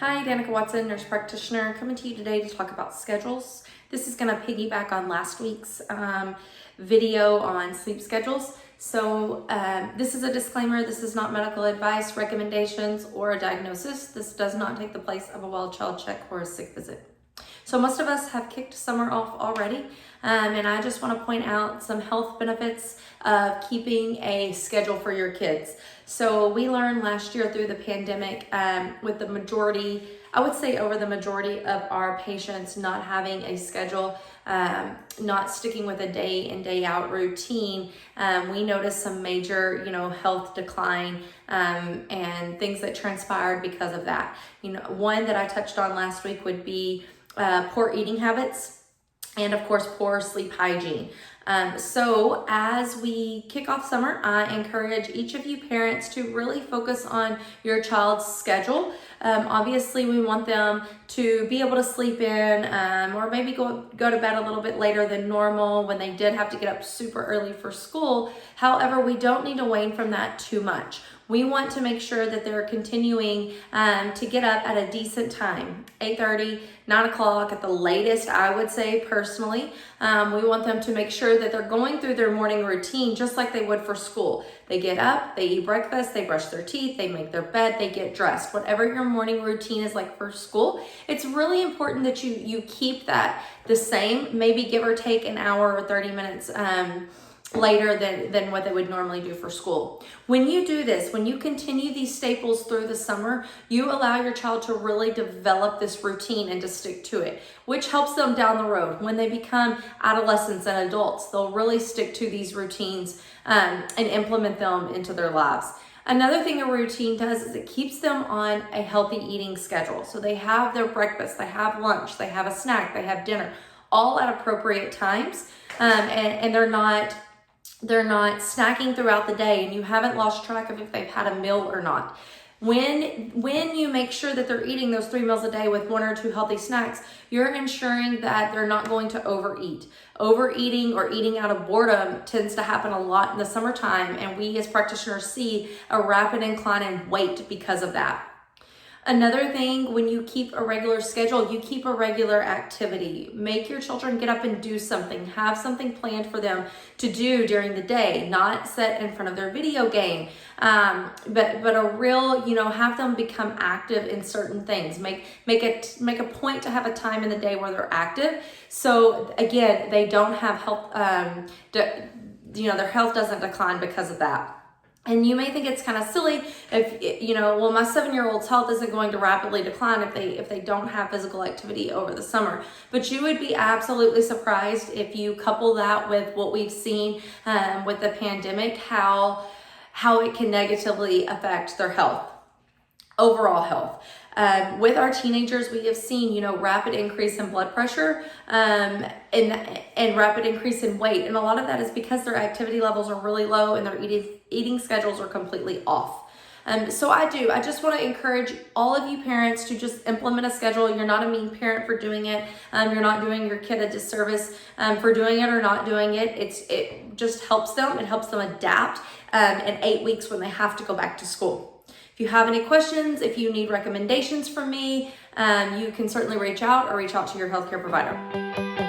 Hi, Danika Watson, nurse practitioner, coming to you today to talk about schedules. This is going to piggyback on last week's video on sleep schedules. So this is a disclaimer. This is not medical advice, recommendations, or a diagnosis. This does not take the place of a well child check or a sick visit. So most of us have kicked summer off already, and I just want to point out some health benefits of keeping a schedule for your kids. So we learned last year through the pandemic with the majority, I would say over the majority of our patients not having a schedule, not sticking with a day in, day out routine, we noticed some major, health decline and things that transpired because of that. One that I touched on last week would be poor eating habits, and of course, poor sleep hygiene. So as we kick off summer, I encourage each of you parents to really focus on your child's schedule. Obviously, we want them to be able to sleep in or maybe go to bed a little bit later than normal when they did have to get up super early for school. However, we don't need to wane from that too much. We want to make sure that they're continuing to get up at a decent time, 8:30, 9 o'clock at the latest, I would say personally. We want them to make sure that they're going through their morning routine just like they would for school. They get up, they eat breakfast, they brush their teeth, they make their bed, they get dressed. Whatever your morning routine is like for school, it's really important that you keep that the same, maybe give or take an hour or 30 minutes later than what they would normally do for school. When you do this, when you continue these staples through the summer, you allow your child to really develop this routine and to stick to it, which helps them down the road. When they become adolescents and adults, they'll really stick to these routines and implement them into their lives. Another thing a routine does is it keeps them on a healthy eating schedule. So they have their breakfast, they have lunch, they have a snack, they have dinner, all at appropriate times, and they're not snacking throughout the day and you haven't lost track of if they've had a meal or not. When you make sure that they're eating those 3 meals a day with 1 or 2 healthy snacks, you're ensuring that they're not going to overeat. Overeating or eating out of boredom tends to happen a lot in the summertime, and we as practitioners see a rapid incline in weight because of that. Another thing, when you keep a regular schedule, you keep a regular activity. Make your children get up and do something. Have something planned for them to do during the day, not sit in front of their video game, but a real, have them become active in certain things. Make a point to have a time in the day where they're active. So again, they don't have health, their health doesn't decline because of that. And you may think it's kind of silly if, my 7-year-old's health isn't going to rapidly decline if they don't have physical activity over the summer. But you would be absolutely surprised if you couple that with what we've seen with the pandemic, how it can negatively affect their health, overall health. With our teenagers, we have seen, rapid increase in blood pressure and rapid increase in weight. And a lot of that is because their activity levels are really low and their eating schedules are completely off. So I just want to encourage all of you parents to just implement a schedule. You're not a mean parent for doing it. You're not doing your kid a disservice for doing it or not doing it. It just helps them. It helps them adapt in 8 weeks when they have to go back to school. If you have any questions, if you need recommendations from me, you can certainly reach out to your healthcare provider.